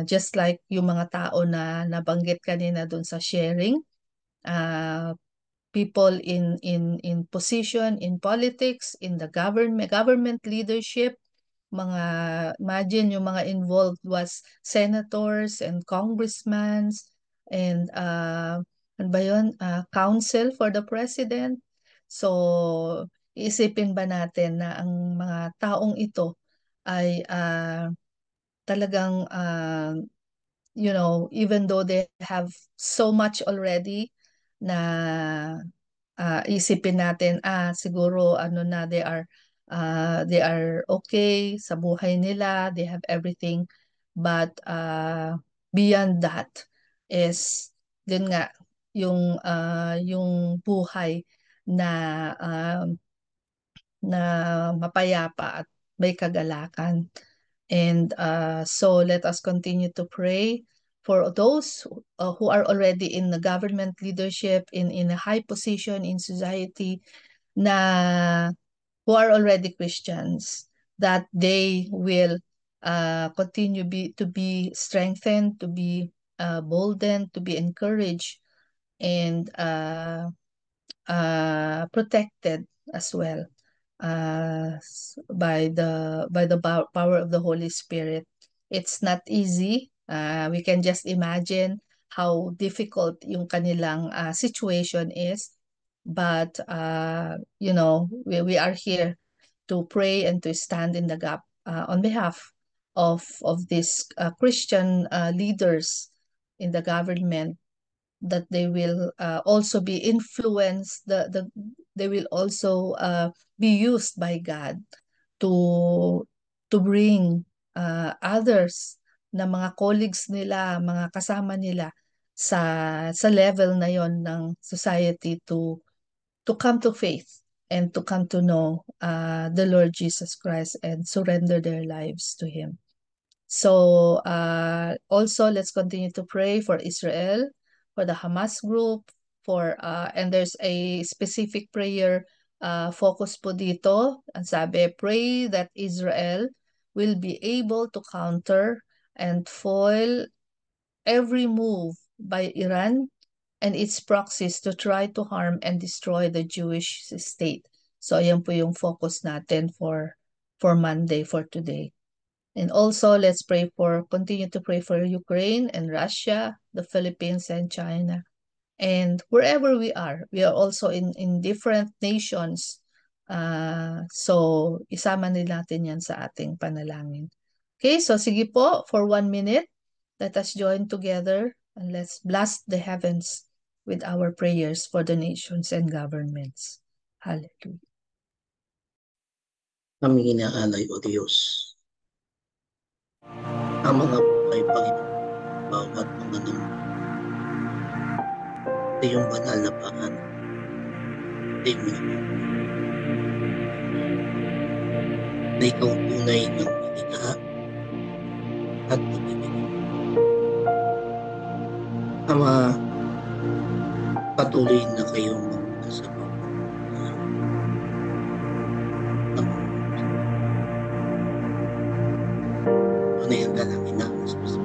Just like yung mga tao na nabanggit kanina dun sa sharing, people in position in politics, in the government leadership, imagine yung mga involved was senators and congressmen and ano ba yun? Counsel for the president. So iisipin ba natin na ang mga taong ito ay talagang even though they have so much already na isipin natin siguro they are okay sa buhay nila, they have everything, but beyond that is din nga yung buhay na na mapayapa at may kagalakan. And so let us continue to pray for those who are already in the government leadership, in a high position in society, who are already Christians, that they will continue to be strengthened, to be boldened, to be encouraged, and protected as well by the power of the Holy Spirit. It's not easy. We can just imagine how difficult yung kanilang situation is, but we are here to pray and to stand in the gap on behalf of these Christian leaders in the government, that they will also be influenced, they will also be used by God to bring others na mga colleagues nila, mga kasama nila sa level na yon ng society to come to faith and to come to know the Lord Jesus Christ and surrender their lives to Him. So also let's continue to pray for Israel, for the Hamas group, and there's a specific prayer focus po dito. Ang sabi, pray that Israel will be able to counter and foil every move by Iran and its proxies to try to harm and destroy the Jewish state. So ayan po yung focus natin for Monday, for today. And also, let's continue to pray for Ukraine and Russia, the Philippines and China. And wherever we are also in different nations. So, isama din natin yan sa ating panalangin. Okay, so sige po, for 1 minute, let us join together and let's blast the heavens with our prayers for the nations and governments. Hallelujah. Aming inaalay, O Diyos, ang mga buhay, Panginoon, bawat mga naman sa iyong banal na paan, sa iyong mga na ikaw tunay ng nilikha at nagbibigay. Ama, patuloy na kayong nasa bawat tunay ang dalangin namin sa Panginoon.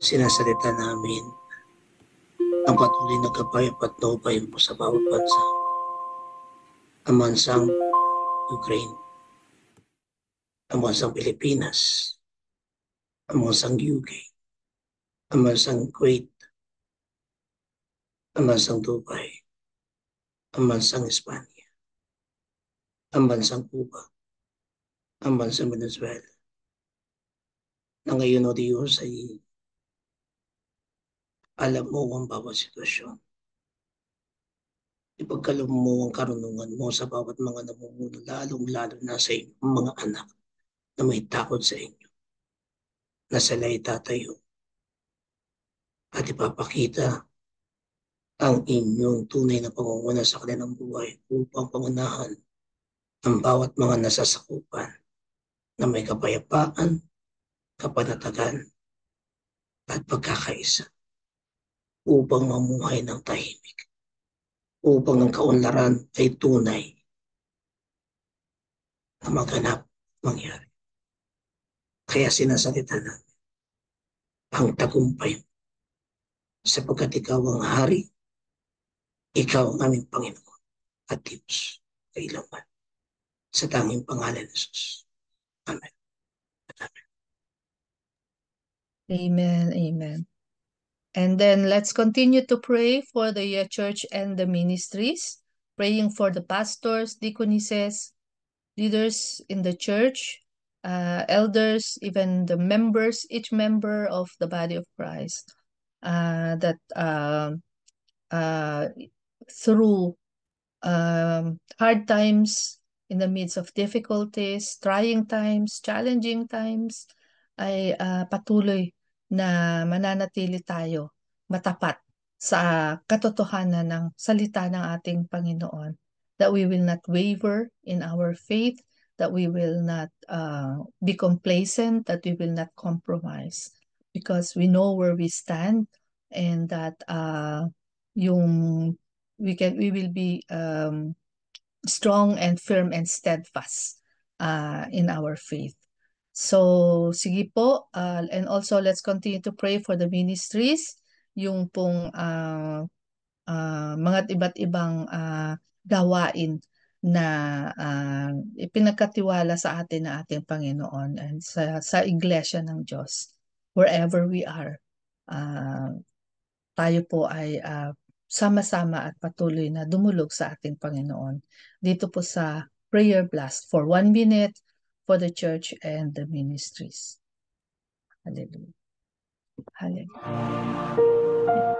sinasalita namin ang patuloy na gabay at patnubay mo sa bawat bansa. Ang bansang Ukraine, ang bansang Pilipinas, ang bansang UK, ang bansang Kuwait, ang bansang Dubai, ang bansang Espanya, ang bansang Cuba, ang bansang Venezuela, na ngayon o Diyos ay alam mo ang bawat sitwasyon. Ipagkaloob mo ang karunungan mo sa bawat mga namumuno, lalong-lalo na sa inyong mga anak na may takot sa inyo, na sila ay tatayo at ipapakita ang inyong tunay na pangunguna sa kanilang buhay upang pangunahan ang bawat mga nasasakupan na may kapayapaan, kapanatagan, at pagkakaisa upang mamuhay ng tahimik, upang ang kaunlaran ay tunay na maganap mangyari. Kaya sinasalita namin ang tagumpay sapagkat ikaw ang hari, ikaw ang aming Panginoon at Diyos kailanman. Sa tanging pangalan ni Jesus. Amen. Amen. Amen. Amen. And then let's continue to pray for the church and the ministries, praying for the pastors, deaconesses, leaders in the church, elders, even the members, each member of the body of Christ, that through hard times, in the midst of difficulties, trying times, challenging times, ay patuloy na mananatili tayo matapat sa katotohanan ng salita ng ating Panginoon, that we will not waver in our faith, that we will not be complacent, that we will not compromise, because we know where we stand, and that we will be strong and firm and steadfast in our faith. So, sige po. And also, let's continue to pray for the ministries, yung pong mga iba't ibang gawain na ipinagkatiwala sa atin ng ating Panginoon and sa Iglesia ng Diyos. Wherever we are, tayo po ay sama-sama at patuloy na dumulog sa ating Panginoon. Dito po sa Prayer Blast for 1 minute for the church and the ministries. Hallelujah. Hallelujah.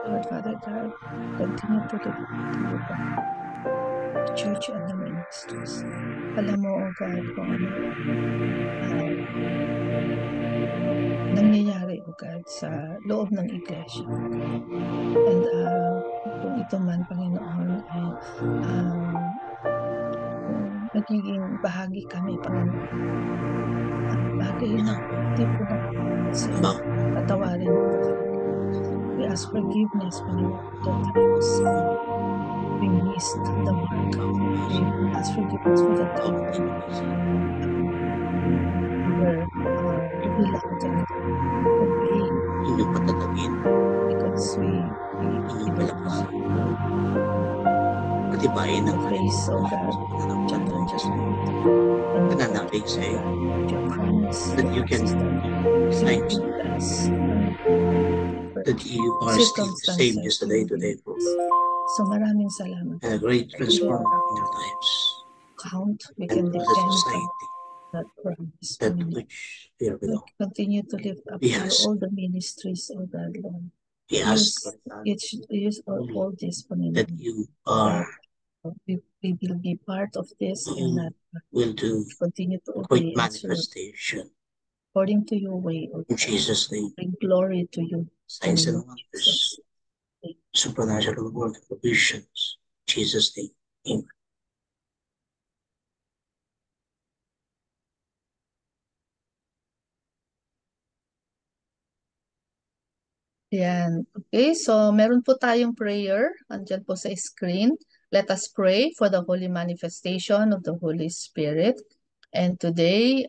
Lord Father God, continue to lift the church and the ministries. Alam mo, O God, kung ano nangyayari, O God, sa loob ng iglesia. And kung ito man, Panginoon, ay nagiging bahagi kami, Panginoon. Bagay na di po na patawarin po kami. We ask forgiveness, Panginoon, for the times we missed the mark. We ask forgiveness for the times we were reluctant to obey because we Patibayin ng face, O God, nananabig sa iyo your promise that you can thank you that you are still the same yesterday, today, forever. So maraming salamat. And a great transformation in your lives. We And can to the depend on society that promise. that which we are belong. Continue to lift up all the ministries, O God, Lord. We ask Use all this, that you are we will be part of this and that will do continue to great obey manifestation according to your way, O in God. Jesus' name. Bring glory to you. Signs and wonders, supernatural work and provisions, in Jesus' name. Amen. Yan. Okay, so meron po tayong prayer. Andyan po sa screen. Let us pray for the holy manifestation of the Holy Spirit. And today,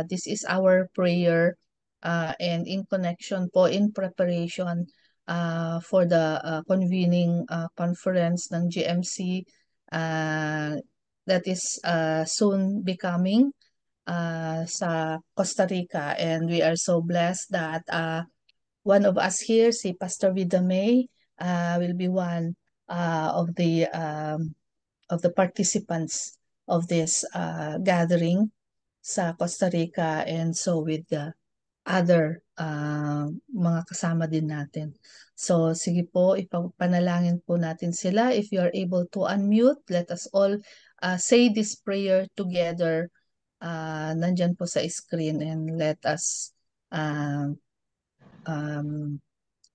this is our prayer and in connection po, in preparation for the convening conference ng GMC that is soon becoming sa Costa Rica. And we are so blessed that one of us here, si Pastor Vida May, will be one of the participants of this gathering sa Costa Rica, and so with the other mga kasama din natin. So sige po, ipapanalangin po natin sila. If you are able to unmute, let us all say this prayer together. Nandyan po sa screen, and let us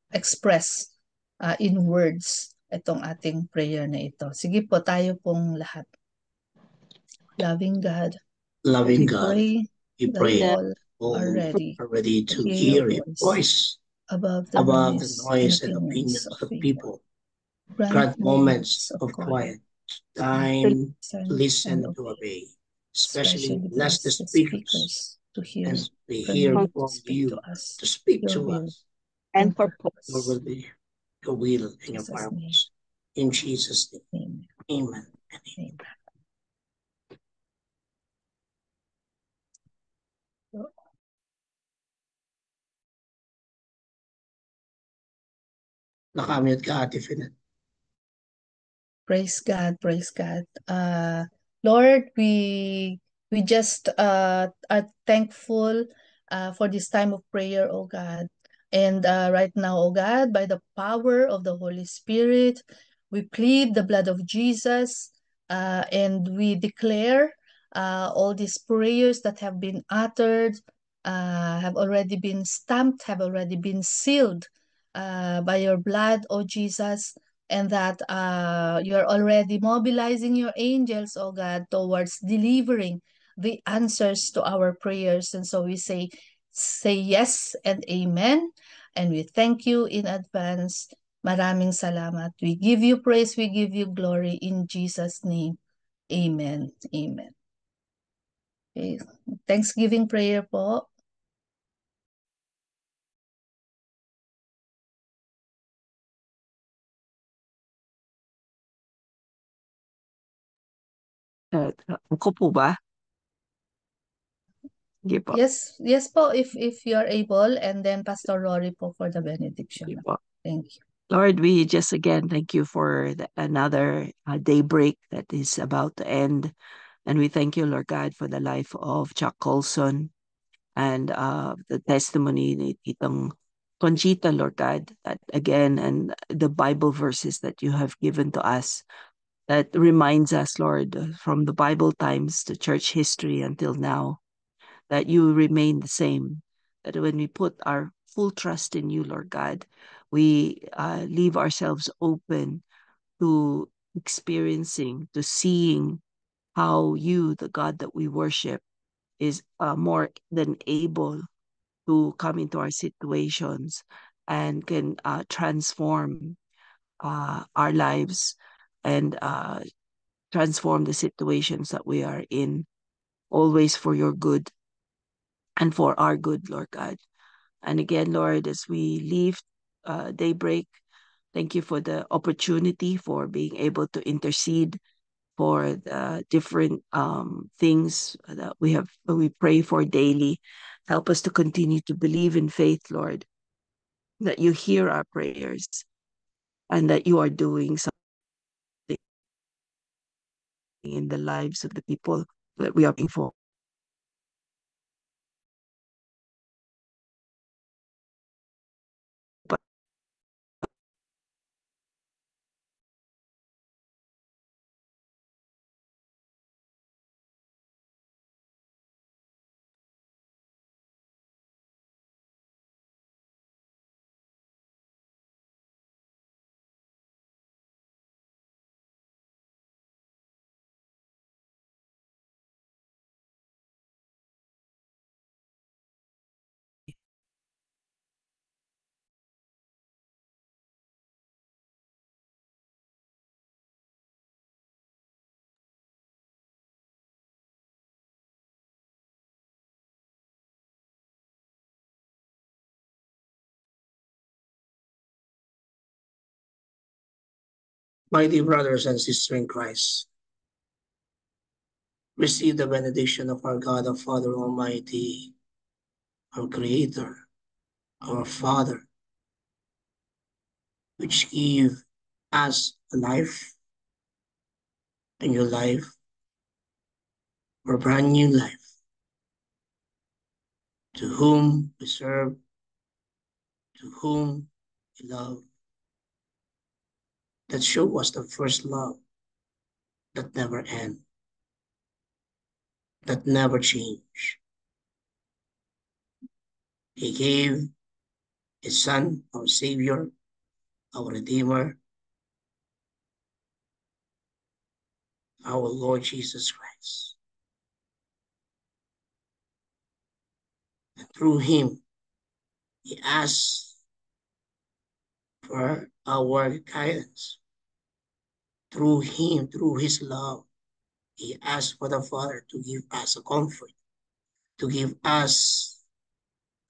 express in words itong ating prayer na ito. Sige po, tayo pong lahat. Loving God, Loving we God, pray we that pray all are ready to hear your voice above the above the noise noise and opinions of people. people. Grant moments of quiet, quiet time to listen and and to obey, especially especially bless the bless the speakers speakers to hear and we from hear you, to from speak you to us to speak your to will us. And your purpose. Your will be your will and your Jesus' name. purpose. In Jesus' name. Amen. Amen. Amen. Nakamute ka, Ate Finet. Praise God, praise God. Lord, we just are thankful for this time of prayer, oh God. And right now, oh God, by the power of the Holy Spirit, we plead the blood of Jesus, and we declare all these prayers that have been uttered, have already been stamped, have already been sealed by your blood, oh Jesus, and that you are already mobilizing your angels, oh God, towards delivering the answers to our prayers. And so we say yes and amen. And we thank you in advance. Maraming salamat. We give you praise, we give you glory in Jesus' name. Amen. Amen. Okay. Thanksgiving prayer po. Ako po ba? Sige po. Yes po, if you are able, and then Pastor Rory po for the benediction. Sige po. Thank you. Lord, we just again thank you for another daybreak that is about to end. And we thank you, Lord God, for the life of Chuck Colson and the testimony ni Titang Conchita, Lord God, that again, and the Bible verses that you have given to us that reminds us, Lord, from the Bible times to church history until now, that you remain the same. That when we put our full trust in you, Lord God, we leave ourselves open to experiencing, to seeing how you, the God that we worship, is more than able to come into our situations and can transform our lives and transform the situations that we are in, always for your good and for our good, Lord God. And again, Lord, as we leave daybreak, thank you for the opportunity for being able to intercede for the different things that we pray for daily. Help us to continue to believe in faith, Lord, that you hear our prayers and that you are doing something in the lives of the people that we are praying for. My dear brothers and sisters in Christ, receive the benediction of our God, our Father Almighty, our Creator, our Father, which give us a life, a new life, or a brand new life, to whom we serve, to whom we love, that show us the first love that never ends, that never change. He gave His Son, our Savior, our Redeemer, our Lord Jesus Christ. And through Him, He asks for our guidance. Through Him, through His love, He asks for the Father to give us a comfort, to give us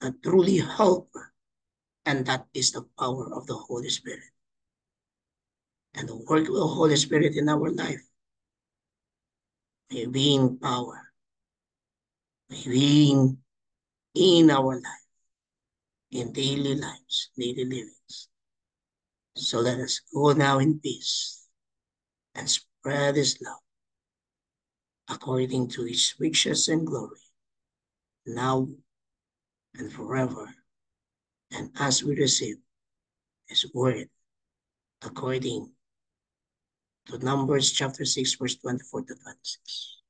a truly helper, and that is the power of the Holy Spirit. And the work of the Holy Spirit in our life may be in power, may be in our life, in daily lives, daily livings. So let us go now in peace and spread His love according to His riches and glory, now and forever. And as we receive His word according to Numbers chapter 6, verse 24 to 26.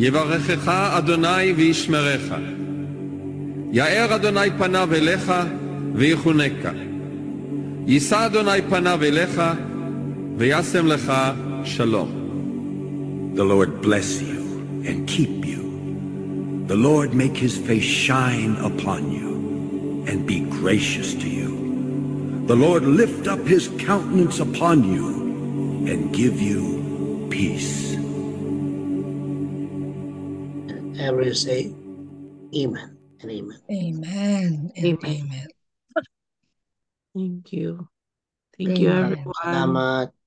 יברכך אדוני וישמרך. יאר אדוני פניו אליך ויחונקה. יישא אדוני פניו אליך וישם לך שלום. The Lord bless you and keep you. The Lord make His face shine upon you and be gracious to you. The Lord lift up His countenance upon you and give you peace. Every say amen and amen. Amen and Amen. amen. Thank you. Thank you, Amen. everyone. Salamat.